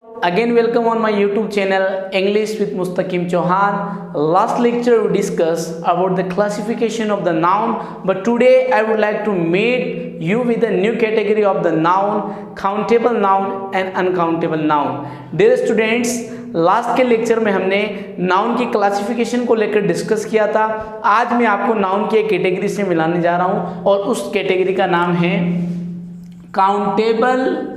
Again, welcome on my YouTube channel English with Mustaqim Chauhan. Last lecture we discussed about the classification of the noun, but today I would like to meet you with a new category of the noun, countable noun and uncountable noun. Dear students, last के lecture में हमने noun की classification को लेकर discuss किया था। आज मैं आपको नाउन की एक कैटेगरी से मिलाने जा रहा हूं और उस कैटेगरी का नाम है काउंटेबल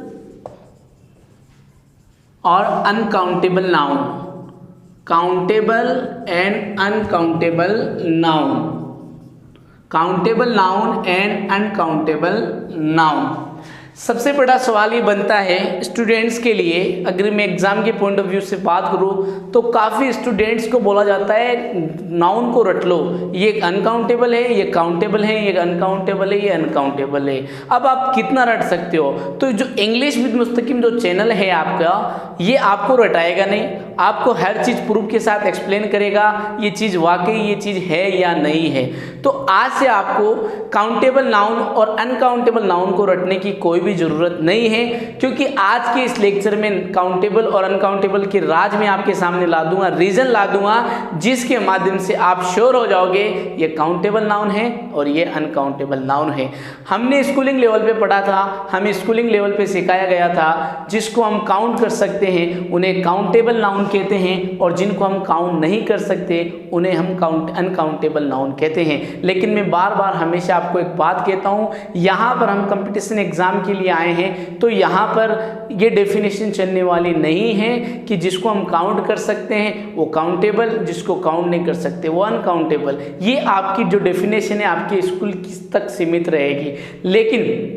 और uncountable noun. Countable and uncountable noun, countable noun and uncountable noun. सबसे बड़ा सवाल ये बनता है स्टूडेंट्स के लिए, अगर मैं एग्जाम के पॉइंट ऑफ व्यू से बात करूँ तो काफ़ी स्टूडेंट्स को बोला जाता है नाउन को रट लो, ये अनकाउंटेबल है, ये काउंटेबल है, ये अनकाउंटेबल है, ये अनकाउंटेबल है। अब आप कितना रट सकते हो? तो जो इंग्लिश विद मुस्तकिम जो चैनल है आपका, ये आपको रटाएगा नहीं, आपको हर चीज़ प्रूफ के साथ एक्सप्लेन करेगा ये चीज़ वाकई ये चीज़ है या नहीं है। तो आज से आपको काउंटेबल नाउन और अनकाउंटेबल नाउन को रटने की कोई भी ज़रूरत नहीं है, क्योंकि आज के इस लेक्चर में काउंटेबल और अनकाउंटेबल के राज में आपके सामने ला दूंगा, रीज़न ला दूंगा, जिसके माध्यम से आप श्योर हो जाओगे ये काउंटेबल नाउन है और ये अनकाउंटेबल नाउन है। हमने स्कूलिंग लेवल पे पढ़ा था, हमें स्कूलिंग लेवल पे सिखाया गया था जिसको हम काउंट कर सकते हैं उन्हें काउंटेबल नाउन कहते हैं, और जिनको हम काउंट नहीं कर सकते उन्हें हम अनकाउंटेबल नाउन कहते हैं। लेकिन मैं बार बार हमेशा आपको एक बात कहता हूँ, यहाँ पर हम कंपटीशन एग्जाम के लिए आए हैं तो यहाँ पर ये डेफिनेशन चलने वाली नहीं है कि जिसको हम काउंट कर सकते हैं वो काउंटेबल, जिसको काउंट नहीं कर सकते वो अनकाउंटेबल। ये आपकी जो डेफिनेशन है आपके स्कूल तक सीमित रहेगी। लेकिन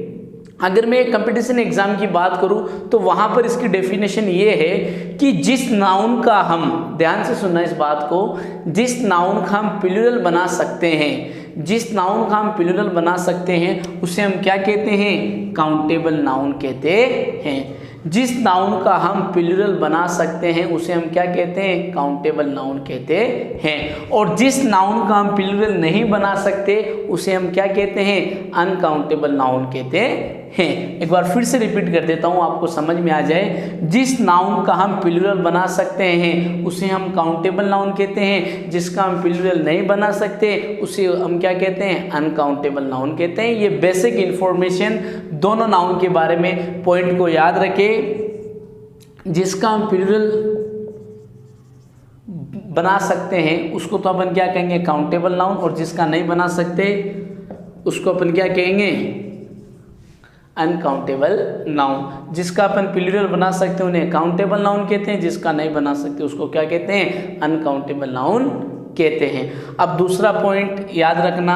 अगर मैं कंपटीशन एग्जाम की बात करूं तो वहां पर इसकी डेफिनेशन ये है कि जिस नाउन का हम, ध्यान से सुनना इस बात को, जिस नाउन का हम प्लूरल बना सकते हैं, जिस नाउन का हम प्लूरल बना सकते हैं उसे हम क्या कहते हैं? काउंटेबल नाउन कहते हैं। जिस नाउन का हम प्लूरल बना सकते हैं उसे हम क्या कहते हैं? काउंटेबल नाउन कहते हैं। और जिस नाउन का हम प्लूरल नहीं बना सकते उसे हम क्या कहते हैं? अनकाउंटेबल नाउन कहते हैं। एक बार फिर से रिपीट कर देता हूं आपको समझ में आ जाए। जिस नाउन का हम प्लूरल बना सकते हैं उसे हम काउंटेबल नाउन कहते हैं, जिसका हम प्लूरल नहीं बना सकते उसे हम क्या कहते हैं? अनकाउंटेबल नाउन कहते हैं। ये बेसिक इंफॉर्मेशन दोनों नाउन के बारे में पॉइंट को याद रखें। जिसका हम प्लूरल बना सकते हैं उसको तो अपन क्या कहेंगे? काउंटेबल नाउन, और जिसका नहीं बना सकते उसको अपन क्या कहेंगे? Uncountable noun. जिसका अपन प्लूरल बना सकते हैं उन्हें काउंटेबल नाउन कहते हैं, जिसका नहीं बना सकते उसको क्या कहते हैं? अनकाउंटेबल नाउन कहते हैं। अब दूसरा पॉइंट याद रखना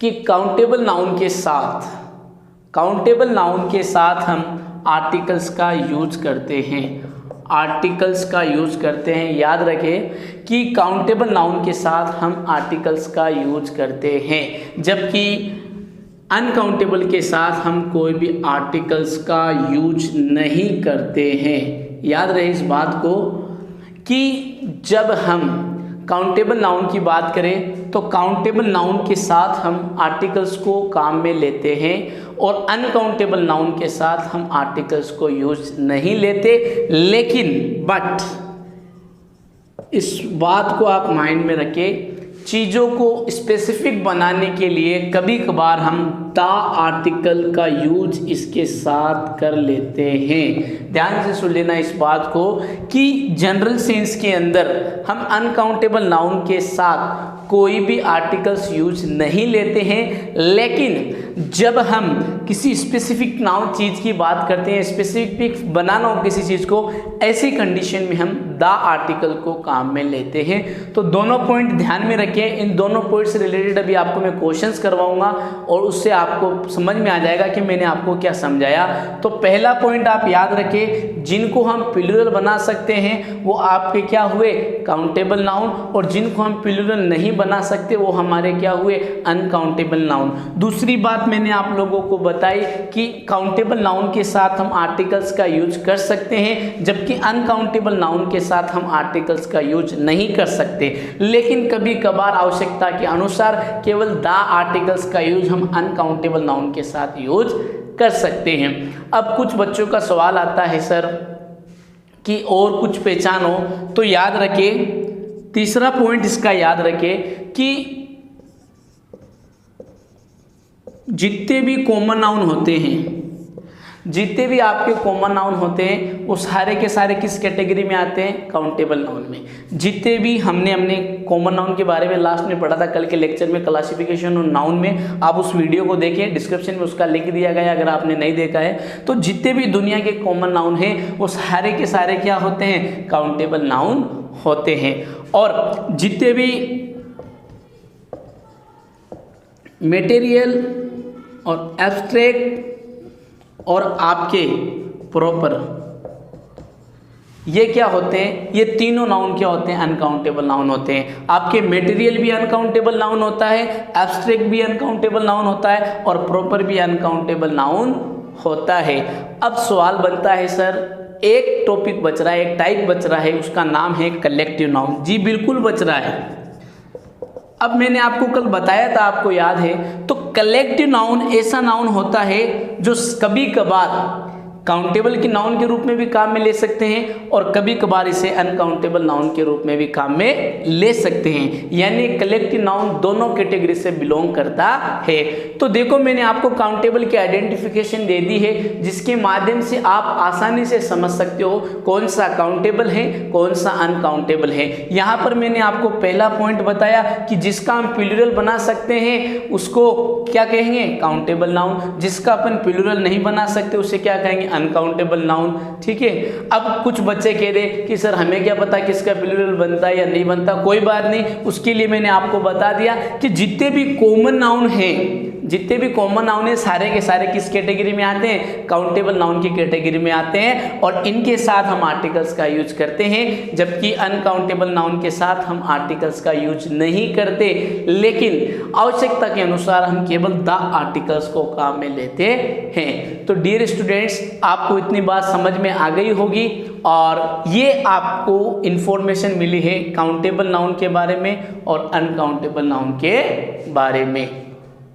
कि काउंटेबल नाउन के साथ हम आर्टिकल्स का यूज करते हैं, आर्टिकल्स का यूज करते हैं। याद रखें कि काउंटेबल नाउन के साथ हम आर्टिकल्स का यूज करते हैं, जबकि अनकाउंटेबल के साथ हम कोई भी आर्टिकल्स का यूज नहीं करते हैं। याद रहे इस बात को कि जब हम काउंटेबल नाउन की बात करें तो काउंटेबल नाउन के साथ हम आर्टिकल्स को काम में लेते हैं, और अनकाउंटेबल नाउन के साथ हम आर्टिकल्स को यूज नहीं लेते। लेकिन बट इस बात को आप माइंड में रखें, चीज़ों को स्पेसिफिक बनाने के लिए कभी कभार हम द आर्टिकल का यूज इसके साथ कर लेते हैं। ध्यान से सुन लेना इस बात को कि जनरल सेंस के अंदर हम अनकाउंटेबल नाउन के साथ कोई भी आर्टिकल्स यूज नहीं लेते हैं, लेकिन जब हम किसी स्पेसिफिक नाउन चीज़ की बात करते हैं, स्पेसिफिक बनाना हो किसी चीज़ को, ऐसी कंडीशन में हम द आर्टिकल को काम में लेते हैं। तो दोनों पॉइंट ध्यान में रखें। इन दोनों पॉइंट से रिलेटेड अभी आपको मैं क्वेश्चंस करवाऊंगा और उससे आपको समझ में आ जाएगा कि मैंने आपको क्या समझाया। तो पहला पॉइंट आप याद रखें, जिनको हम प्लूरल बना सकते हैं वो आपके क्या हुए? काउंटेबल नाउन, और जिनको हम प्लूरल नहीं बना सकते वो हमारे क्या हुए? Uncountable noun. दूसरी बात मैंने आप लोगों को बताई कि काउंटेबल नाउन के साथ हम आर्टिकल्स का यूज कर सकते हैं, जबकि अनकाउंटेबल नाउन के साथ हम आर्टिकल्स का यूज नहीं कर सकते। लेकिन कभी कभार आवश्यकता के अनुसार केवल द आर्टिकल्स का यूज हम अनकाउंटेबल नाउन के साथ यूज कर सकते हैं। अब कुछ बच्चों का सवाल आता है सर कि और कुछ पहचानो, तो याद रखें, तीसरा पॉइंट इसका याद रखें कि जितने भी कॉमन नाउन होते हैं, जितने भी आपके कॉमन नाउन होते हैं वो सारे के सारे किस कैटेगरी में आते हैं? काउंटेबल नाउन में। जितने भी हमने कॉमन नाउन के बारे में लास्ट में पढ़ा था कल के लेक्चर में, क्लासिफिकेशन और नाउन में, आप उस वीडियो को देखें, डिस्क्रिप्शन में उसका लिंक दिया गया है अगर आपने नहीं देखा है। तो जितने भी दुनिया के कॉमन नाउन हैं वो सारे के सारे क्या होते हैं? काउंटेबल नाउन होते हैं। और जितने भी मटेरियल और एब्स्ट्रैक्ट और आपके प्रॉपर, ये क्या होते हैं? ये तीनों नाउन क्या होते हैं? अनकाउंटेबल नाउन होते हैं। आपके मटेरियल भी अनकाउंटेबल नाउन होता है, एब्स्ट्रैक्ट भी अनकाउंटेबल नाउन होता है और प्रॉपर भी अनकाउंटेबल नाउन होता है। अब सवाल बनता है सर, एक टॉपिक बच रहा है, एक टाइप बच रहा है, उसका नाम है कलेक्टिव नाउन। जी बिल्कुल बच रहा है। अब मैंने आपको कल बताया था, आपको याद है, तो कलेक्टिव नाउन ऐसा नाउन होता है जो कभी कभार काउंटेबल की नाउन के रूप में भी काम में ले सकते हैं और कभी कभार इसे अनकाउंटेबल नाउन के रूप में भी काम में ले सकते हैं। यानी कलेक्टिव नाउन दोनों कैटेगरी से बिलोंग करता है। तो देखो, मैंने आपको काउंटेबल की आइडेंटिफिकेशन दे दी है, जिसके माध्यम से आप आसानी से समझ सकते हो कौन सा काउंटेबल है, कौन सा अनकाउंटेबल है। यहाँ पर मैंने आपको पहला पॉइंट बताया कि जिसका हम प्लूरल बना सकते हैं उसको क्या कहेंगे? Countable noun. जिसका अपन प्लूरल नहीं बना सकते उसे क्या कहेंगे? Uncountable noun. ठीक है। अब कुछ बच्चे कह रहे कि सर हमें क्या पता किसका प्लूरल बनता है या नहीं बनता। कोई बात नहीं, उसके लिए मैंने आपको बता दिया कि जितने भी कॉमन नाउन हैं, जितने भी कॉमन नाउन है सारे के सारे किस कैटेगरी में आते हैं? काउंटेबल नाउन की कैटेगरी में आते हैं और इनके साथ हम आर्टिकल्स का यूज करते हैं, जबकि अनकाउंटेबल नाउन के साथ हम आर्टिकल्स का यूज नहीं करते, लेकिन आवश्यकता के अनुसार हम केवल द आर्टिकल्स को काम में लेते हैं। तो डियर स्टूडेंट्स, आपको इतनी बात समझ में आ गई होगी और ये आपको इंफॉर्मेशन मिली है काउंटेबल नाउन के बारे में और अनकाउंटेबल नाउन के बारे में।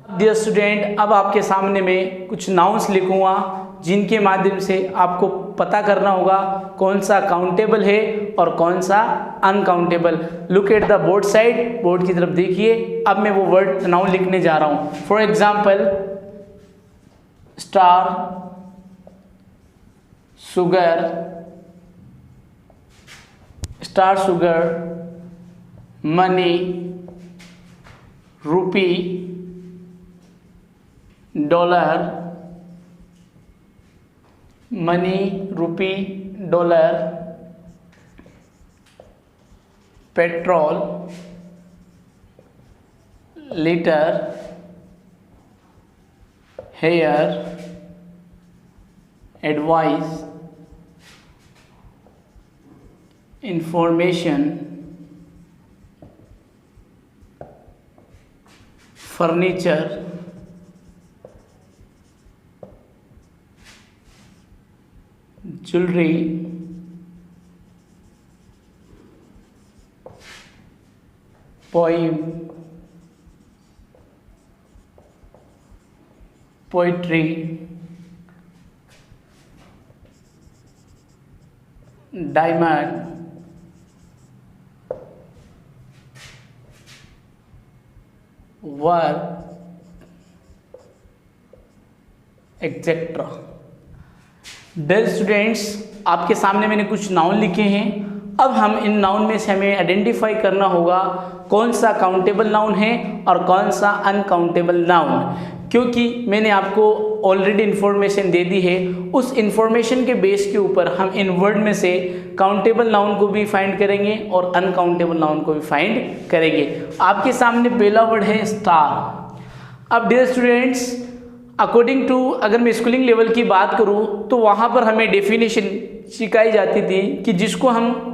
डियर स्टूडेंट, अब आपके सामने में कुछ नाउन्स लिखूंगा जिनके माध्यम से आपको पता करना होगा कौन सा काउंटेबल है और कौन सा uncountable. Look at the board side, board की तरफ देखिए। अब मैं वो वर्ड नाउन लिखने जा रहा हूँ। For example, star, sugar, star sugar, money, rupee, dollar, money, rupee, dollar, petrol, litre, hair, advice, information, furniture, jewellery, poem, poetry, diamond, work, etcetera. Dear students, आपके सामने मैंने कुछ नाउन लिखे हैं। अब हम इन नाउन में से हमें आइडेंटिफाई करना होगा कौन सा काउंटेबल नाउन है और कौन सा अनकाउंटेबल नाउन, क्योंकि मैंने आपको ऑलरेडी इन्फॉर्मेशन दे दी है। उस इन्फॉर्मेशन के बेस के ऊपर हम इन वर्ड में से काउंटेबल नाउन को भी फाइंड करेंगे और अनकाउंटेबल नाउन को भी फाइंड करेंगे। आपके सामने पहला वर्ड है स्टार। अब डियर स्टूडेंट्स, अकॉर्डिंग टू, अगर मैं स्कूलिंग लेवल की बात करूं तो वहाँ पर हमें डेफिनेशन सिखाई जाती थी कि जिसको हम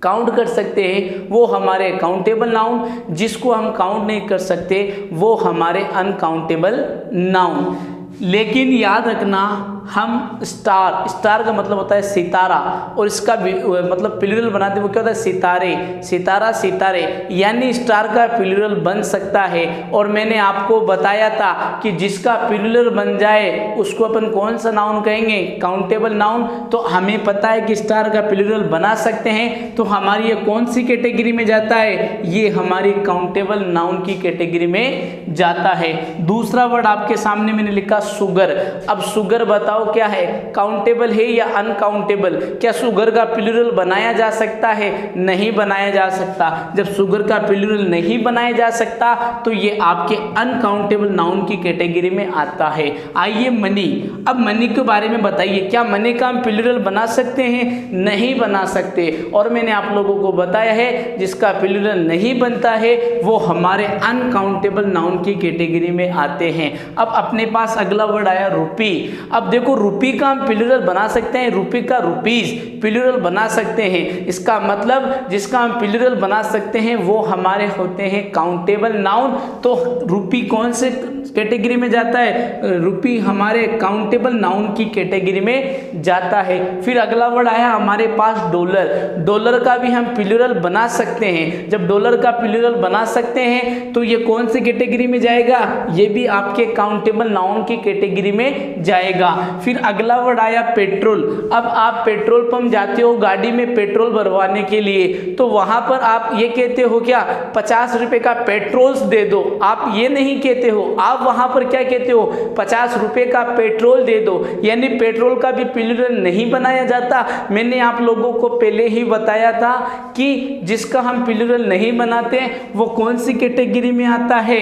काउंट कर सकते हैं वो हमारे काउंटेबल नाउन, जिसको हम काउंट नहीं कर सकते वो हमारे अनकाउंटेबल नाउन। लेकिन याद रखना, हम स्टार का मतलब होता है सितारा, और इसका मतलब प्लूरल बनाते वो क्या होता है सितारे, सितारा सितारे, यानी स्टार का प्लूरल बन सकता है। और मैंने आपको बताया था कि जिसका प्लूरल बन जाए उसको अपन कौन सा नाउन कहेंगे, काउंटेबल नाउन। तो हमें पता है कि स्टार का प्लूरल बना सकते हैं, तो हमारी ये कौन सी कैटेगरी में जाता है, ये हमारी काउंटेबल नाउन की कैटेगरी में जाता है। दूसरा वर्ड आपके सामने मैंने लिखा सुगर। अब सुगर बताओ क्या है, काउंटेबल है या अनकाउंटेबल? क्या सुगर का प्लूरल बनाया जा सकता है? नहीं बनाया जा सकता। जब सुगर का प्लूरल नहीं बनाया जा सकता तो ये आपके अनकाउंटेबल नाउन की कैटेगरी में आता है। आइए मनी, अब मनी के बारे में बताइए, क्या मनी का हम प्लूरल बना सकते हैं? नहीं बना सकते। और मैंने आप लोगों को बताया है जिसका प्लूरल नहीं बनता है वो हमारे अनकाउंटेबल नाउन की कैटेगरी में आते हैं। अब अपने पास अगला वर्ड आया रुपी। अब देखो रुपी का हम प्लूरल बना सकते हैं, रुपी का रुपीज प्लूरल बना सकते हैं। इसका मतलब जिसका हम प्लूरल बना सकते हैं वो हमारे होते हैं काउंटेबल नाउन। तो रुपी कौन से कैटेगरी में जाता है? रुपी हमारे काउंटेबल नाउन की कैटेगरी में जाता है। फिर अगला वर्ड आया हमारे पास डॉलर। डॉलर का भी हम प्लूरल बना सकते हैं। जब डॉलर का प्लूरल बना सकते हैं तो ये कौन सी कैटेगरी में जाएगा? ये भी आपके काउंटेबल नाउन की कैटेगरी में जाएगा। फिर अगला वर्ड आया पेट्रोल। अब आप पेट्रोल पंप जाते हो गाड़ी में पेट्रोल भरवाने के लिए, तो वहां पर आप ये कहते हो क्या 50 रुपए का पेट्रोल दे दो? आप ये नहीं कहते हो, आप वहां पर क्या कहते हो 50 रुपए का पेट्रोल दे दो। यानी पेट्रोल का भी प्लूरल नहीं बनाया जाता। मैंने आप लोगों को पहले ही बताया था कि जिसका हम प्लूरल नहीं बनाते वो कौन सी कैटेगरी में आता है?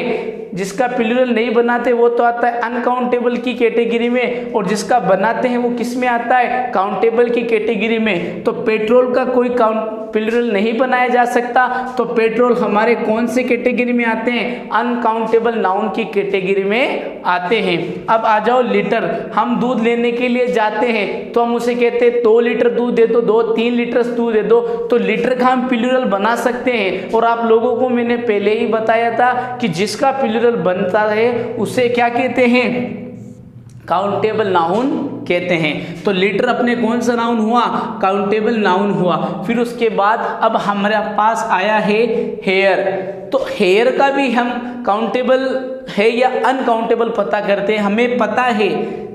जिसका प्लूरल नहीं बनाते वो तो आता है अनकाउंटेबल की कैटेगरी में, और जिसका बनाते हैं वो किस में आता है? काउंटेबल की कैटेगरी में। तो पेट्रोल का कोई प्लूरल नहीं बनाया जा सकता, तो पेट्रोल हमारे कौन से कैटेगरी में आते हैं? अनकाउंटेबल नाउन की कैटेगरी में आते हैं। अब आ जाओ लीटर। हम दूध लेने के लिए जाते हैं तो हम उसे कहते हैं 2 लीटर दूध दे दो, 2-3 लीटर दूध दे दो। तो लीटर का हम प्लूरल बना सकते हैं। और आप लोगों को मैंने पहले ही बताया था कि जिसका प्लूरल बनता है उसे क्या कहते हैं? काउंटेबल नाउन कहते हैं। तो लीटर अपने कौन सा नाउन हुआ? काउंटेबल नाउन हुआ। फिर उसके बाद अब हमारे पास आया है हेयर। तो हेयर का भी हम काउंटेबल है या अनकाउंटेबल पता करते हैं। हमें पता है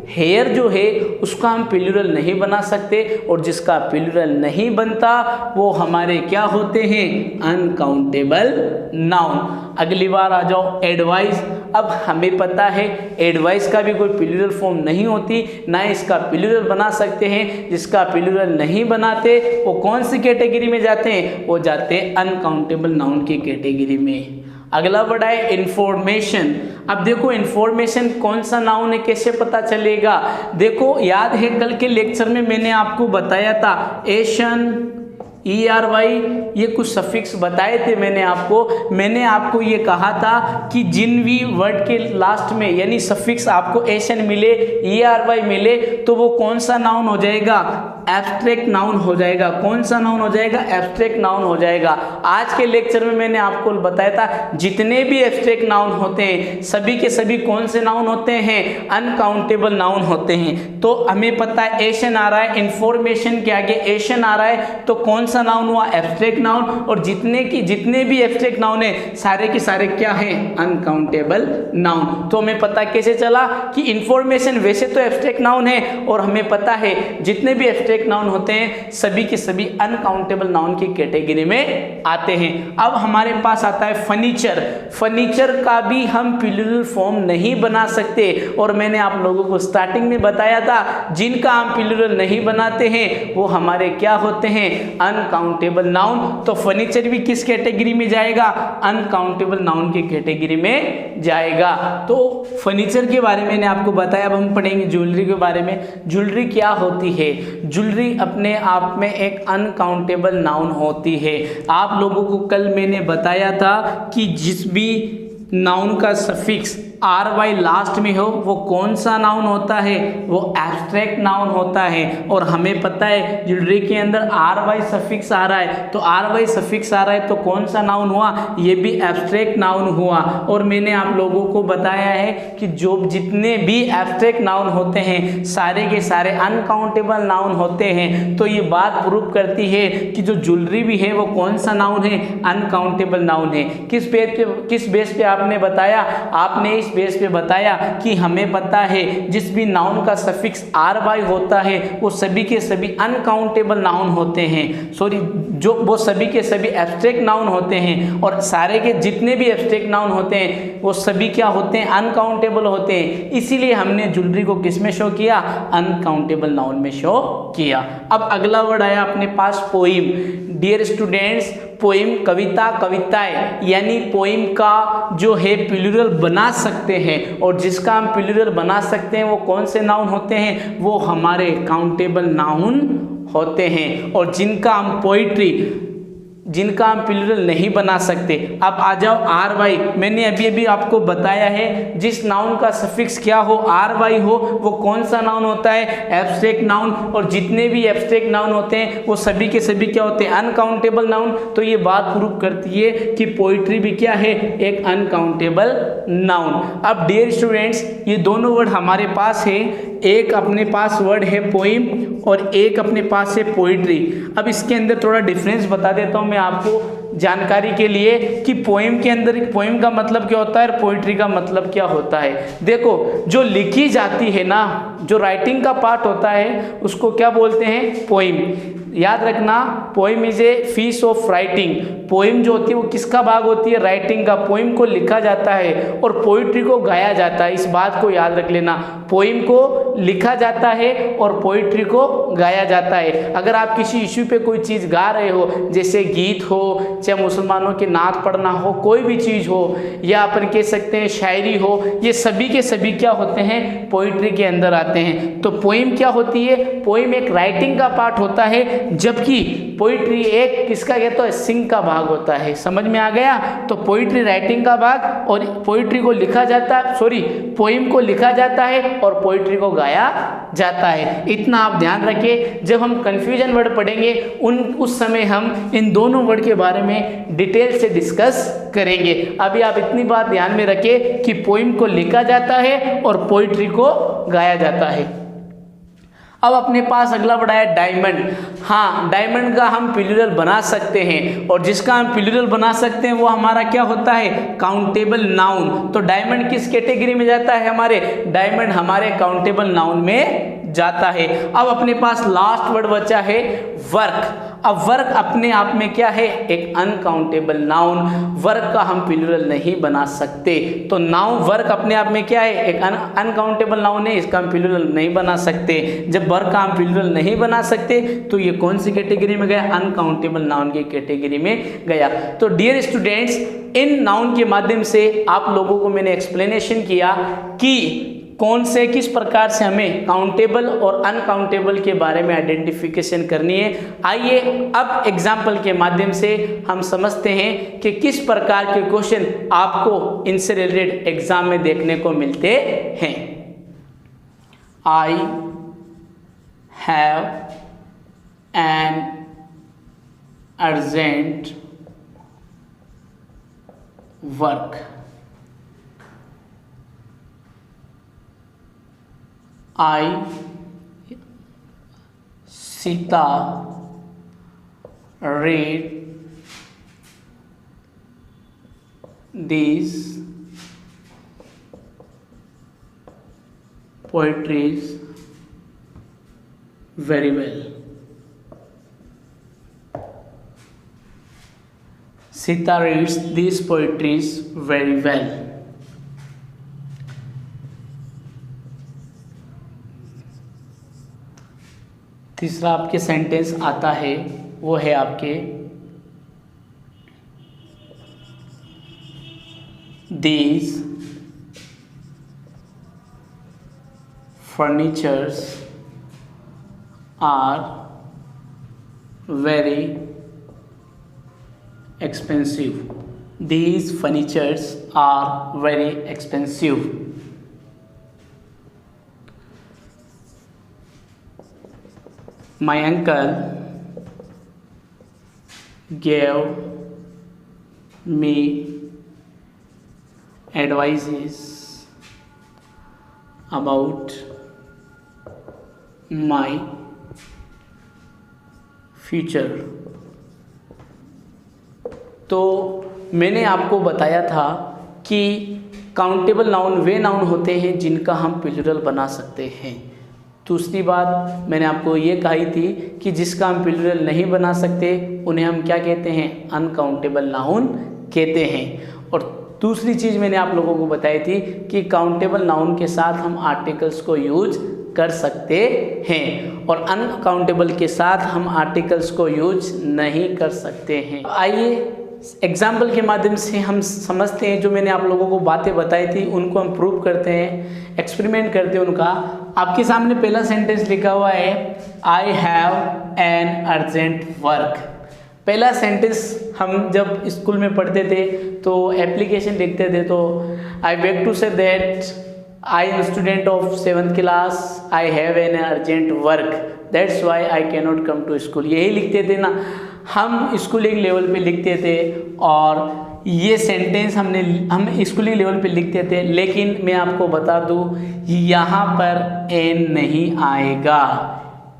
हेयर जो है उसका हम प्लूरल नहीं बना सकते, और जिसका प्लूरल नहीं बनता वो हमारे क्या होते हैं? Uncountable noun. अगली बार आ जाओ एडवाइस। अब हमें पता है एडवाइस का भी कोई प्लूरल फॉर्म नहीं होती, ना इसका प्लूरल बना सकते हैं। जिसका प्लूरल नहीं बनाते वो कौन सी कैटेगरी में जाते हैं? वो जाते हैं अनकाउंटेबल नाउन की कैटेगरी में। अगला वर्ड है इंफॉर्मेशन। अब देखो इंफॉर्मेशन कौन सा नाउन है, कैसे पता चलेगा? देखो याद है कल के लेक्चर में मैंने आपको बताया था एशन, ERY, ये कुछ सफिक्स बताए थे मैंने आपको ये कहा था कि जिन भी वर्ड के लास्ट में यानी सफिक्स आपको एशन मिले, ERY मिले, तो वो कौन सा नाउन हो जाएगा? एब्स्ट्रैक्ट नाउन हो जाएगा। कौन सा नाउन हो जाएगा? एब्स्ट्रैक्ट नाउन हो जाएगा। आज के लेक्चर में मैंने आपको बताया था जितने भी एब्स्ट्रैक्ट नाउन होते हैं सभी के सभी कौन से नाउन होते हैं? अनकाउंटेबल नाउन होते हैं। तो हमें पता है एशन आ रहा है, इंफॉर्मेशन के आगे एशन आ रहा है, तो कौन सा नाउन हुआ? Abstract noun. और जितने भी एब्स्ट्रैक्ट नाउन है सारे के सारे क्या है? Uncountable noun. तो हमें पता कैसे चला कि इंफॉर्मेशन वैसे तो एब्स्ट्रैक्ट नाउन है, और हमें पता है जितने भी एब्स्ट्रैक्ट नाउन होते हैं सभी के सभी अनकाउंटेबल नाउन की कैटेगरी में आते हैं। अब हमारे पास आता है फर्नीचर। फर्नीचर का भी हम प्लूरल फॉर्म नहीं बना सकते, और मैंने आप लोगों को स्टार्टिंग में बताया था जिनका हम प्लूरल नहीं बनाते हैं वो हमारे क्या होते हैं? Uncountable noun. तो फर्नीचर भी किस कैटेगरी में जाएगा? अनकाउंटेबल नाउन की कैटेगरी में जाएगा। तो फर्नीचर के बारे में मैंने आपको बताया। अब हम पढ़ेंगे ज्वेलरी के बारे में। ज्वेलरी क्या होती है? ज्वेलरी अपने आप में एक अनकाउंटेबल नाउन होती है। आप लोगों को कल मैंने बताया था कि जिस भी नाउन का सफिक्स आर वाई लास्ट में हो वो कौन सा नाउन होता है, वो एब्स्ट्रैक्ट नाउन होता है। और हमें पता है ज्वेलरी के अंदर आर वाई सफिक्स आ रहा है, तो आर वाई सफिक्स आ रहा है तो कौन सा नाउन हुआ, ये भी एब्स्ट्रैक्ट नाउन हुआ। और मैंने आप लोगों को बताया है कि जो जितने भी एब्स्ट्रैक्ट नाउन होते हैं सारे के सारे अनकाउंटेबल नाउन होते हैं। तो ये बात प्रूव करती है कि जो ज्वेलरी भी है वो कौन सा नाउन है, अनकाउंटेबल नाउन है। किस बेस पे आपने बताया, आपने इस बेस पे बताया कि हमें पता है जिस भी नाउन का सफिक्स आर वाई होता है वो सभी के सभी अनकाउंटेबल नाउन होते हैं, सॉरी जो वो सभी के सभी एब्स्ट्रैक्ट नाउन होते हैं। और सारे के जितने भी एब्स्ट्रैक्ट नाउन होते हैं वो सभी क्या होते हैं, अनकाउंटेबल होते हैं। इसीलिए हमने ज्वेलरी को किस में शो किया, अनकाउंटेबल नाउन में शो किया। अब अगला वर्ड आया अपने पास पोइम। डियर स्टूडेंट्स, पोइम कविता, कविताएं यानी पोइम का जो है प्लूरल बना सकते हैं, और जिसका हम प्लूरल बना सकते हैं वो कौन से नाउन होते हैं, वो हमारे काउंटेबल नाउन होते हैं। और जिनका हम जिनका हम प्लूरल नहीं बना सकते। अब आ जाओ आर वाई। मैंने अभी आपको बताया है जिस नाउन का सफिक्स क्या हो, आर वाई हो, वो कौन सा नाउन होता है, एब्स्ट्रैक्ट नाउन। और जितने भी एब्स्ट्रैक्ट नाउन होते हैं वो सभी के सभी क्या होते हैं, अनकाउंटेबल नाउन। तो ये बात प्रूव करती है कि पोइट्री भी क्या है, एक अनकाउंटेबल नाउन। अब डियर स्टूडेंट्स, ये दोनों वर्ड हमारे पास है, एक अपने पास वर्ड है पोइम और एक अपने पास है पोइट्री। अब इसके अंदर थोड़ा डिफरेंस बता देता हूँ मैं आपको जानकारी के लिए कि पोइम के अंदर पोइम का मतलब क्या होता है और पोइट्री का मतलब क्या होता है। देखो, जो लिखी जाती है ना, जो राइटिंग का पार्ट होता है उसको क्या बोलते हैं, पोइम। याद रखना, poem is a fees of writing. Poem जो होती है वो किसका भाग होती है, राइटिंग का। पोइम को लिखा जाता है और पोइट्री को गाया जाता है। इस बात को याद रख लेना, पोइम को लिखा जाता है और पोइट्री को गाया जाता है। अगर आप किसी इश्यू पे कोई चीज़ गा रहे हो, जैसे गीत हो, चाहे मुसलमानों के नात पढ़ना हो, कोई भी चीज़ हो, या अपन कह सकते हैं शायरी हो, ये सभी के सभी क्या होते हैं, पोइट्री के अंदर आते हैं। तो पोइम क्या होती है, पोइम एक राइटिंग का पार्ट होता है, जबकि पोइट्री एक किसका कहते हैं, सिंग का भाग होता है। समझ में आ गया। तो पोइट्री राइटिंग का भाग और पोइट्री को लिखा जाता है, सॉरी पोइम को लिखा जाता है और पोइट्री को गाया जाता है। इतना आप ध्यान रखिए। जब हम कंफ्यूजन वर्ड पढ़ेंगे उस समय हम इन दोनों वर्ड के बारे में डिटेल से डिस्कस करेंगे। अभी आप इतनी बात ध्यान में रखिए कि पोइम को लिखा जाता है और पोइट्री को गाया जाता है। अब अपने पास अगला वर्ड है डायमंड। हाँ, डायमंड का हम प्लूरल बना सकते हैं, और जिसका हम प्लूरल बना सकते हैं वो हमारा क्या होता है, काउंटेबल नाउन। तो डायमंड किस कैटेगरी में जाता है, हमारे डायमंड हमारे काउंटेबल नाउन में जाता है। अब अपने पास लास्ट वर्ड बचा है वर्क। अब वर्क अपने आप में क्या है, एक अनकाउंटेबल नाउन। वर्क का हम प्लूरल नहीं बना सकते। तो नाउन वर्क अपने आप में क्या है, एक अनकाउंटेबल नाउन है, इसका हम प्लूरल नहीं बना सकते। जब वर्क का हम प्लूरल नहीं बना सकते तो ये कौन सी कैटेगरी में गया, अनकाउंटेबल नाउन की कैटेगरी में गया। तो डियर स्टूडेंट्स, इन नाउन के माध्यम से आप लोगों को मैंने एक्सप्लेनेशन किया कि कौन से किस प्रकार से हमें काउंटेबल और अनकाउंटेबल के बारे में आइडेंटिफिकेशन करनी है। आइए अब एग्जाम्पल के माध्यम से हम समझते हैं कि किस प्रकार के क्वेश्चन आपको इनसे रिलेटेड एग्जाम में देखने को मिलते हैं। आई have an urgent work. I, Sita, read these poetries very well. Sita reads these poetries very well. तीसरा आपके सेंटेंस आता है वो है आपके these furnitures are very expensive. these furnitures are very expensive. My uncle gave me advices about my future. तो मैंने आपको बताया था कि काउंटेबल नाउन वे नाउन होते हैं जिनका हम प्लूरल बना सकते हैं। दूसरी बात मैंने आपको ये कही थी कि जिसका हम प्लूरल नहीं बना सकते उन्हें हम क्या कहते हैं, अनकाउंटेबल नाउन कहते हैं। और दूसरी चीज़ मैंने आप लोगों को बताई थी कि काउंटेबल नाउन के साथ हम आर्टिकल्स को यूज कर सकते हैं और अनकाउंटेबल के साथ हम आर्टिकल्स को यूज नहीं कर सकते हैं। आइए एग्जाम्पल के माध्यम से हम समझते हैं, जो मैंने आप लोगों को बातें बताई थी उनको हम प्रूव करते हैं, एक्सपेरिमेंट करते हैं उनका। आपके सामने पहला सेंटेंस लिखा हुआ है, आई हैव एन अर्जेंट वर्क। पहला सेंटेंस हम जब स्कूल में पढ़ते थे तो एप्लीकेशन लिखते थे, तो I beg to say that I am student of 7th class, I have an urgent work, that's why I can not come to school. यही लिखते थे ना, हम स्कूलिंग लेवल पे लिखते थे और ये सेंटेंस हम स्कूलिंग लेवल पे लिखते थे। लेकिन मैं आपको बता दूं यहाँ पर एन नहीं आएगा,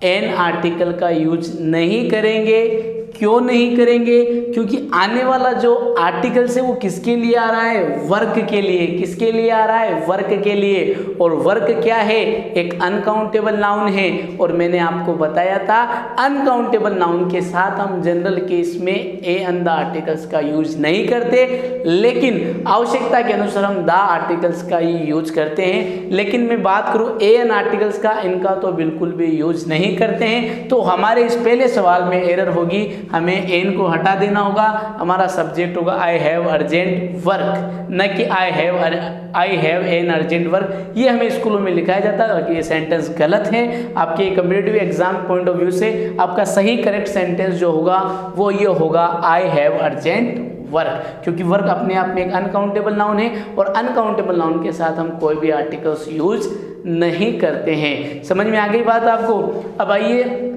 एन आर्टिकल का यूज नहीं करेंगे। क्यों नहीं करेंगे? क्योंकि आने वाला जो आर्टिकल है वो किसके लिए आ रहा है, वर्क के लिए। किसके लिए आ रहा है, वर्क के लिए। और वर्क क्या है, एक अनकाउंटेबल नाउन है। और मैंने आपको बताया था अनकाउंटेबल नाउन के साथ हम जनरल केस में ए एन द आर्टिकल्स का यूज नहीं करते, लेकिन आवश्यकता के अनुसार हम द आर्टिकल्स का ही यूज करते हैं। लेकिन मैं बात करूं ए एन आर्टिकल्स का, इनका तो बिल्कुल भी यूज नहीं करते हैं। तो हमारे इस पहले सवाल में एरर होगी, हमें एन को हटा देना होगा। हमारा सब्जेक्ट होगा आई हैव अर्जेंट वर्क, न कि आई हैव एन अर्जेंट वर्क। ये हमें स्कूलों में लिखाया जाता है कि ये सेंटेंस गलत है। आपके competitive exam point of view से आपका सही करेक्ट सेंटेंस जो होगा वो ये होगा आई हैव अर्जेंट वर्क, क्योंकि वर्क अपने आप में एक अनकाउंटेबल नाउन है और अनकाउंटेबल नाउन के साथ हम कोई भी आर्टिकल्स यूज नहीं करते हैं। समझ में आ गई बात आपको? अब आइए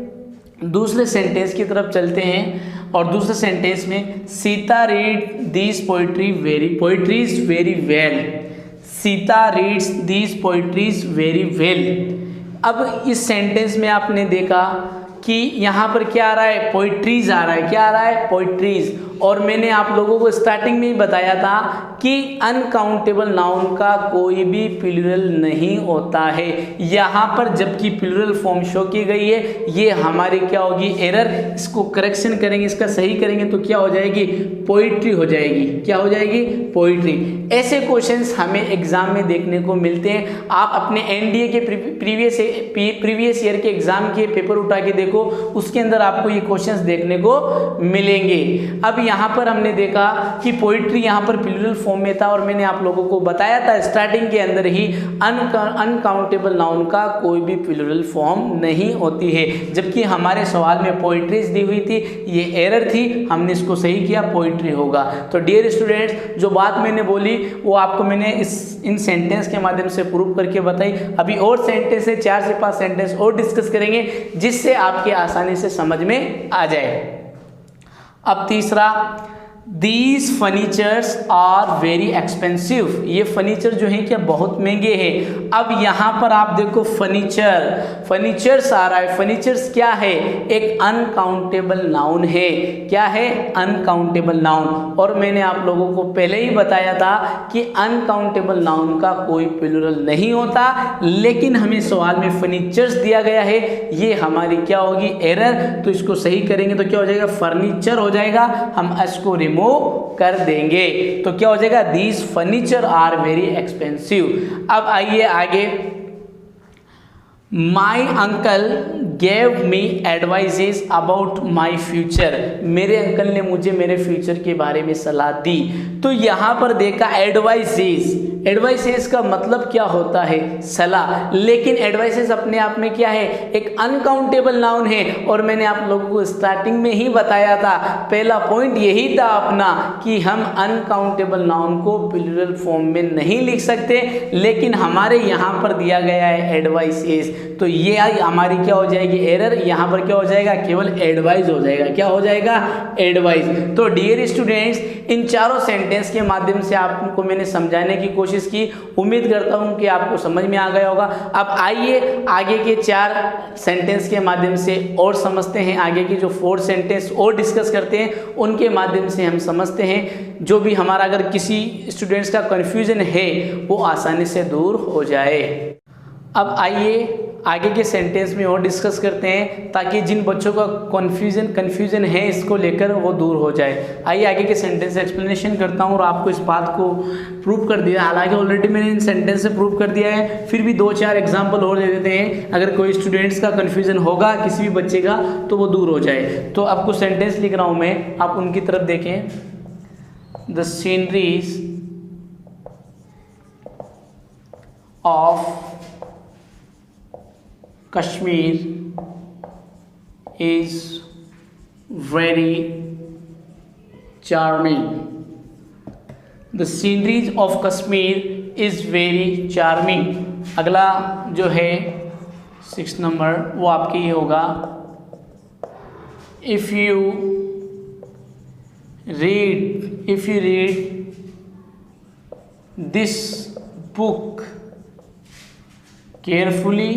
दूसरे सेंटेंस की तरफ चलते हैं। और दूसरे सेंटेंस में Sita read these poetries very well. Sita reads these poetries very well. अब इस सेंटेंस में आपने देखा कि यहाँ पर क्या आ रहा है, पोइट्रीज आ रहा है। क्या आ रहा है, पोइट्रीज। और मैंने आप लोगों को स्टार्टिंग में ही बताया था कि अनकाउंटेबल नाउन का कोई भी प्लूरल नहीं होता है। यहाँ पर जबकि प्लूरल फॉर्म शो की गई है, ये हमारी क्या होगी, एरर। इसको करेक्शन करेंगे, इसका सही करेंगे तो क्या हो जाएगी, पोइट्री हो जाएगी। क्या हो जाएगी, पोइट्री। ऐसे क्वेश्चंस हमें एग्जाम में देखने को मिलते हैं। आप अपने एनडीए के प्रीवियस ईयर के एग्जाम के पेपर उठा के देखो, उसके अंदर आपको ये क्वेश्चंस देखने को मिलेंगे। अब यहाँ पर हमने देखा कि पोइट्री यहाँ पर प्लूरल फॉर्म में था और मैंने आप लोगों को बताया था स्टार्टिंग के अंदर ही अनकाउंटेबल नाउन का कोई भी प्लूरल फॉर्म नहीं होती है। जबकि हमारे सवाल में पोइट्रीज दी हुई थी, ये एरर थी, हमने इसको सही किया, पोइट्री होगा। तो डियर स्टूडेंट्स, जो बात मैंने बोली वो आपको मैंने इन सेंटेंस के माध्यम से प्रूव करके बताई। अभी और सेंटेंस है, 4 से 5 सेंटेंस और डिस्कस करेंगे जिससे आपके आसानी से समझ में आ जाए। अब तीसरा, these furnitures are very expensive. ये फर्नीचर जो है क्या बहुत महंगे हैं। अब यहाँ पर आप देखो फर्नीचर्स आ रहा है। फर्नीचर्स क्या है, एक अनकाउंटेबल नाउन है। क्या है, अनकाउंटेबल नाउन। और मैंने आप लोगों को पहले ही बताया था कि अनकाउंटेबल नाउन का कोई प्लूरल नहीं होता, लेकिन हमें सवाल में फर्नीचर्स दिया गया है, ये हमारी क्या होगी, एरर। तो इसको सही करेंगे तो क्या हो जाएगा, फर्नीचर हो जाएगा। हम इसको रिमूव कर देंगे तो क्या हो जाएगा, these furniture are very expensive. अब आइए आगे, my uncle gave me advices about my future, मेरे अंकल ने मुझे मेरे फ्यूचर के बारे में सलाह दी। तो यहाँ पर देखा एडवाइजेस, एडवाइसेस का मतलब क्या होता है, सलाह। लेकिन एडवाइसेस अपने आप में क्या है, एक अनकाउंटेबल नाउन है। और मैंने आप लोगों को स्टार्टिंग में ही बताया था, पहला पॉइंट यही था अपना कि हम अनकाउंटेबल नाउन को प्लूरल फॉर्म में नहीं लिख सकते, लेकिन हमारे यहाँ पर दिया गया है एडवाइसेस। तो ये हमारी क्या हो जाएगी, एरर। यहाँ पर क्या हो जाएगा, केवल एडवाइस हो जाएगा। क्या हो जाएगा, एडवाइस। तो डियर स्टूडेंट्स, इन चारों सेंटेंस के माध्यम से आपको मैंने समझाने की कोशिश की। उम्मीद करता हूँ कि आपको समझ में आ गया होगा। अब आइए आगे के 4 सेंटेंस के माध्यम से और समझते हैं, आगे की जो 4 सेंटेंस और डिस्कस करते हैं, उनके माध्यम से हम समझते हैं, जो भी हमारा अगर किसी स्टूडेंट्स का कन्फ्यूजन है वो आसानी से दूर हो जाए। अब आइए आगे के सेंटेंस में और डिस्कस करते हैं, ताकि जिन बच्चों का कन्फ्यूजन है इसको लेकर वो दूर हो जाए। आइए आगे के सेंटेंस एक्सप्लेनेशन करता हूँ और आपको इस बात को प्रूव कर दिया। हालांकि ऑलरेडी मैंने इन सेंटेंस से प्रूव कर दिया है, फिर भी 2-4 एग्जाम्पल और दे देते हैं, अगर कोई स्टूडेंट्स का कन्फ्यूजन होगा किसी भी बच्चे का तो वो दूर हो जाए। तो आपको सेंटेंस लिख रहा हूँ मैं, आप उनकी तरफ देखें। The sceneries of Kashmir is very charming. The sceneries of Kashmir is very charming. अगला जो है 6 नंबर, वो आपके ये होगा, if you read this book carefully,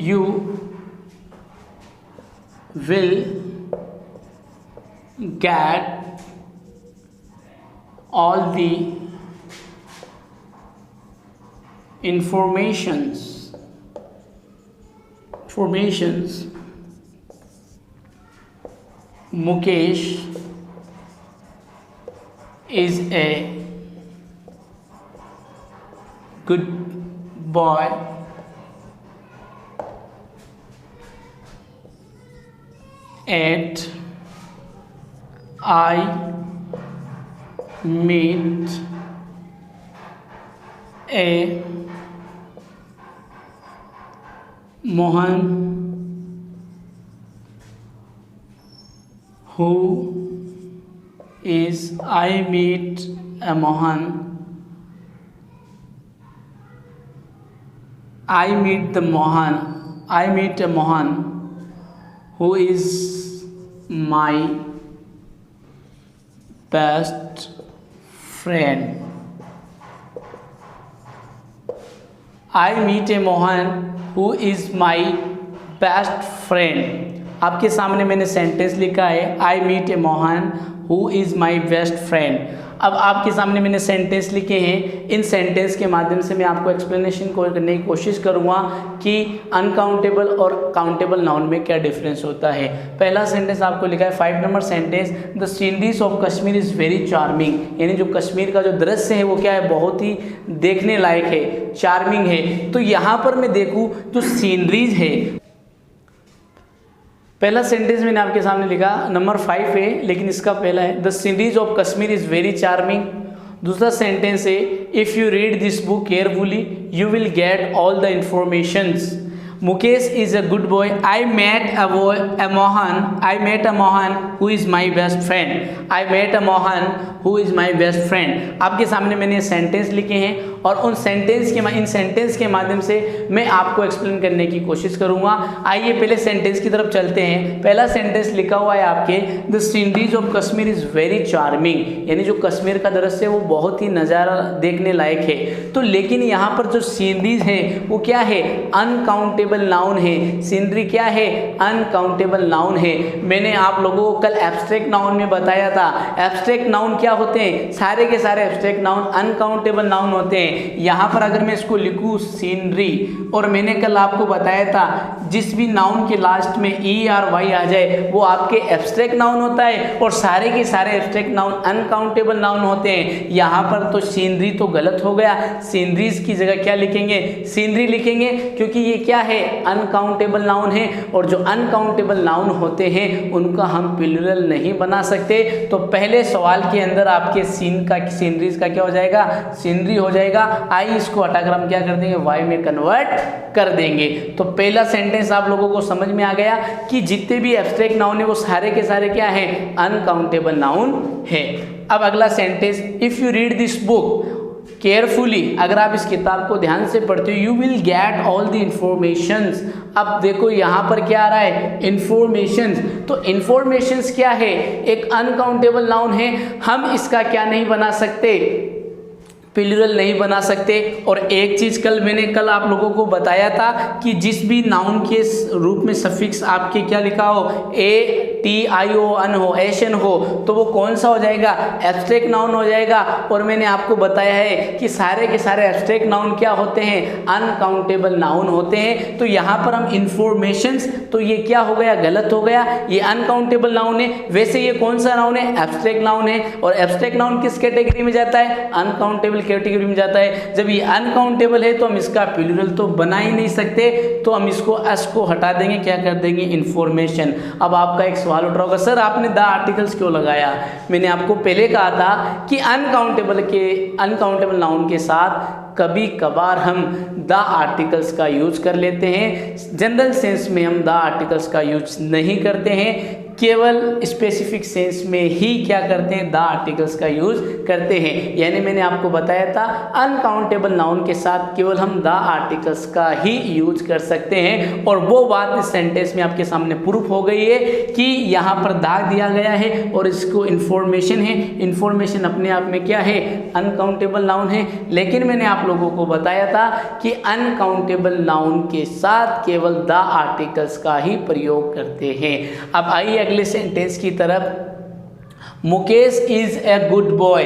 you will get all the informations Mukesh is a good boy and I meet a Mohan who is I meet a Mohan who is my best friend. I meet a Mohan who is my best friend. आपके सामने मैंने sentence लिखा है, I meet a Mohan who is my best friend. अब आपके सामने मैंने sentence लिखे हैं, इन सेंटेंस के माध्यम से मैं आपको एक्सप्लेनेशन करने की कोशिश करूँगा कि अनकाउंटेबल और काउंटेबल नाउन में क्या डिफरेंस होता है। पहला सेंटेंस आपको लिखा है 5 number sentence, the sceneries of Kashmir is very charming, यानी जो कश्मीर का जो दृश्य है वो क्या है, बहुत ही देखने लायक है, चार्मिंग है। तो यहाँ पर मैं देखूँ जो सीनरीज है, पहला सेंटेंस मैंने आपके सामने लिखा नंबर 5 है, लेकिन इसका पहला है the sceneries of Kashmir is very charming. दूसरा सेंटेंस है if you read this book carefully you will get all the informations. Mukesh is a good boy, I met a Mohan who is my best friend. आपके सामने मैंने ये sentence लिखे हैं और इन sentence के माध्यम से मैं आपको एक्सप्लेन करने की कोशिश करूंगा। आइए पहले सेंटेंस की तरफ चलते हैं। पहला सेंटेंस लिखा हुआ है आपके the sceneries of Kashmir is very charming, यानी जो कश्मीर का दृश्य है वो बहुत ही नज़ारा देखने लायक है। तो लेकिन यहाँ पर जो सीनरीज है वो क्या है, अनकाउंटेबल अनकाउंटेबल नाउन है, सीनरी क्या है, अनकाउंटेबल नाउन है। मैंने आप लोगों को कल एब्स्ट्रैक्ट नाउन में बताया था, एब्स्ट्रैक्ट नाउन क्या होते हैं, सारे के सारे एब्स्ट्रैक्ट नाउन अनकाउंटेबल नाउन होते हैं। यहाँ पर अगर मैं इसको लिखूँ सीनरी, और मैंने कल आपको बताया था जिस भी नाउन के लास्ट में ई और वाई आ जाए वो आपके एब्स्ट्रैक्ट नाउन होता है, और सारे के सारे एब्स्ट्रैक्ट नाउन अनकाउंटेबल नाउन होते हैं। यहाँ पर तो सीनरी तो गलत हो गया, सीनरीज की जगह क्या लिखेंगे, सीनरी लिखेंगे, क्योंकि ये क्या है, अनकाउंटेबल नाउन है, और जो अनकाउंटेबल नाउन होते हैं उनका हम प्लूरल नहीं बना सकते। तो पहले सवाल के अंदर आपके सीनरीज का क्या हो जाएगा, सीनरी हो जाएगा। आई इसको हटाकर हम क्या कर देंगे, वाई में कन्वर्ट कर देंगे। तो पहला सेंटेंस आप लोगों को समझ में आ गया कि जितने भी एब्स्ट्रैक्ट नाउन है वो सारे के सारे क्या है, अनकाउंटेबल नाउन है। अब अगला sentence, if you read this book carefully, अगर आप इस किताब को ध्यान से पढ़ते हो, you will get all the informations. अब देखो यहाँ पर क्या आ रहा है, इंफॉर्मेशंस। तो इंफॉर्मेशंस क्या है, एक अनकाउंटेबल नाउन है, हम इसका क्या नहीं बना सकते, प्लूरल नहीं बना सकते। और एक चीज़ कल आप लोगों को बताया था कि जिस भी नाउन के रूप में सफिक्स आपके क्या लिखा हो, ए टी आई ओ अन हो, एशन हो, तो वो कौन सा हो जाएगा, एब्स्ट्रैक्ट नाउन हो जाएगा। और मैंने आपको बताया है कि सारे के सारे एब्स्ट्रैक्ट नाउन क्या होते हैं, अनकाउंटेबल नाउन होते हैं। तो यहाँ पर हम इंफॉर्मेशंस, तो ये क्या हो गया, गलत हो गया, ये अनकाउंटेबल नाउन है। वैसे ये कौन सा नाउन है, एब्स्ट्रैक्ट नाउन है, और एब्स्ट्रैक्ट नाउन किस कैटेगरी में जाता है, अनकाउंटेबल कैटेगरी में जाता है। जब ये अनकाउंटेबल है तो हम इसका प्लूरल तो बना ही नहीं सकते, तो हम इसको एस को हटा देंगे, क्या कर देंगे, इंफॉर्मेशन। अब आपका एक सवाल उठ रहा होगा, सर आपने द आर्टिकल्स क्यों लगाया। मैंने आपको पहले कहा था कि अनकाउंटेबल नाउन के साथ कभी कभार हम द आर्टिकल्स का यूज कर लेते हैं, जनरल सेंस में हम द आर्टिकल्स का यूज नहीं करते हैं, केवल स्पेसिफिक सेंस में ही क्या करते हैं, द आर्टिकल्स का यूज करते हैं। यानी मैंने आपको बताया था अनकाउंटेबल नाउन के साथ केवल हम द आर्टिकल्स का ही यूज कर सकते हैं, और वो बात इस सेंटेंस में आपके सामने प्रूफ हो गई है कि यहाँ पर दाग दिया गया है और इसको इंफॉर्मेशन है। इंफॉर्मेशन अपने आप में क्या है, अनकाउंटेबल नाउन है। लेकिन मैंने आप लोगों को बताया था कि अनकाउंटेबल नाउन के साथ केवल द आर्टिकल्स का ही प्रयोग करते हैं। अब आइए अगले सेंटेंस की तरफ। Mukesh is a good boy,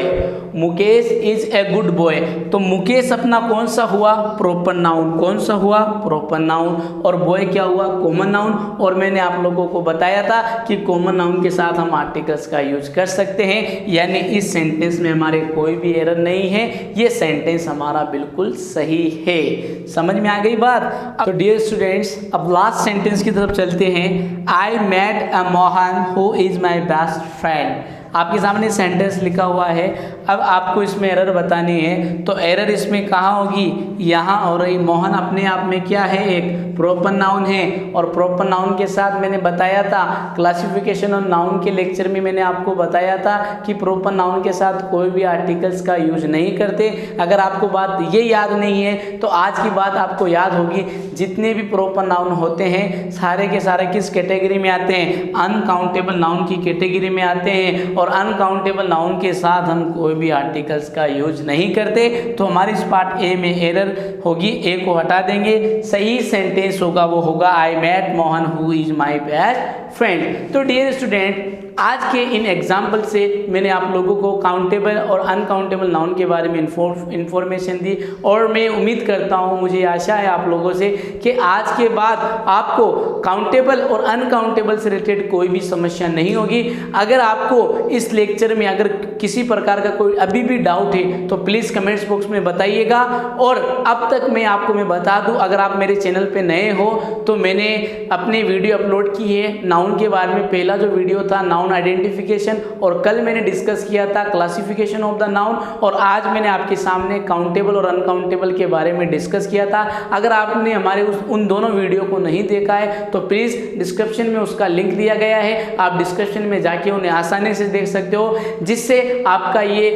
Mukesh is a good boy. तो मुकेश अपना कौन सा हुआ, प्रॉपर नाउन, कौन सा हुआ, प्रॉपर नाउन, और बॉय क्या हुआ, कॉमन नाउन। और मैंने आप लोगों को बताया था कि कॉमन नाउन के साथ हम आर्टिकल्स का यूज कर सकते हैं, यानी इस सेंटेंस में हमारे कोई भी एरर नहीं है, ये सेंटेंस हमारा बिल्कुल सही है। समझ में आ गई बात। तो डियर स्टूडेंट्स, अब लास्ट सेंटेंस की तरफ चलते हैं। I met a Mohan who is my best friend. आपके सामने सेंटेंस लिखा हुआ है, अब आपको इसमें एरर बतानी है। तो एरर इसमें कहाँ होगी, यहाँ हो रही। मोहन अपने आप में क्या है, एक प्रॉपर नाउन है, और प्रॉपर नाउन के साथ मैंने बताया था क्लासिफिकेशन ऑफ नाउन के लेक्चर में मैंने आपको बताया था कि प्रॉपर नाउन के साथ कोई भी आर्टिकल्स का यूज नहीं करते। अगर आपको बात ये याद नहीं है तो आज की बात आपको याद होगी। जितने भी प्रॉपर नाउन होते हैं सारे के सारे किस कैटेगरी में आते हैं, अनकाउंटेबल नाउन की कैटेगरी में आते हैं, और अनकाउंटेबल नाउन के साथ हम कोई भी आर्टिकल्स का यूज नहीं करते। तो हमारी इस पार्ट ए में एरर होगी, ए को हटा देंगे। सही सेंटेंस होगा वो होगा I met Mohan who is my best friend. तो डियर स्टूडेंट, आज के इन एग्जाम्पल से मैंने आप लोगों को काउंटेबल और अनकाउंटेबल नाउन के बारे में इंफॉर्मेशन दी, और मैं उम्मीद करता हूँ, मुझे आशा है आप लोगों से कि आज के बाद आपको काउंटेबल और अनकाउंटेबल से रिलेटेड कोई भी समस्या नहीं होगी। अगर आपको इस लेक्चर में अगर किसी प्रकार का कोई अभी भी डाउट है तो प्लीज़ कमेंट्स बॉक्स में बताइएगा। और अब तक मैं बता दूं, अगर आप मेरे चैनल पे नए हो तो मैंने अपने वीडियो अपलोड की है नाउन के बारे में। पहला जो वीडियो था नाउन आइडेंटिफिकेशन, और कल मैंने डिस्कस किया था क्लासिफिकेशन ऑफ द नाउन, और आज मैंने आपके सामने काउंटेबल और अनकाउंटेबल के बारे में डिस्कस किया था। अगर आपने हमारे उन दोनों वीडियो को नहीं देखा है तो प्लीज़ डिस्क्रिप्शन में उसका लिंक दिया गया है, आप डिस्क्रिप्शन में जाके उन्हें आसानी से देख सकते हो, जिससे आपका ये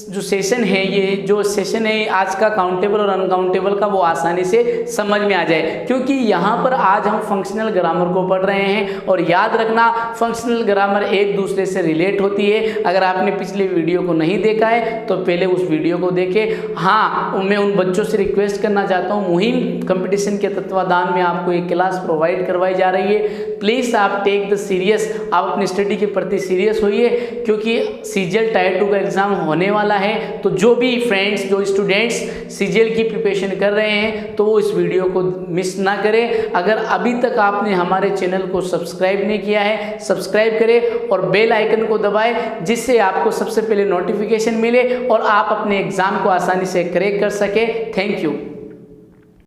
जो सेशन है, ये जो सेशन है आज का काउंटेबल और अनकाउंटेबल का, वो आसानी से समझ में आ जाए, क्योंकि यहाँ पर आज हम फंक्शनल ग्रामर को पढ़ रहे हैं। और याद रखना, फंक्शनल ग्रामर एक दूसरे से रिलेट होती है। अगर आपने पिछले वीडियो को नहीं देखा है तो पहले उस वीडियो को देखें। हाँ, मैं उन बच्चों से रिक्वेस्ट करना चाहता हूँ, मुहिम कंपटीशन के तत्वाधान में आपको एक क्लास प्रोवाइड करवाई जा रही है। प्लीज़ आप टेक द सीरियस, आप अपनी स्टडी के प्रति सीरियस होइए, क्योंकि सीजीएल टायर 2 का एग्ज़ाम होने वाला है। तो जो भी फ्रेंड्स, जो स्टूडेंट्स सीजीएल की प्रिपरेशन कर रहे हैं, तो वो इस वीडियो को मिस ना करें। अगर अभी तक आपने हमारे चैनल को सब्सक्राइब नहीं किया है, सब्सक्राइब करें और बेल आइकन को दबाएं, जिससे आपको सबसे पहले नोटिफिकेशन मिले और आप अपने एग्ज़ाम को आसानी से क्रैक कर सकें। Thank you.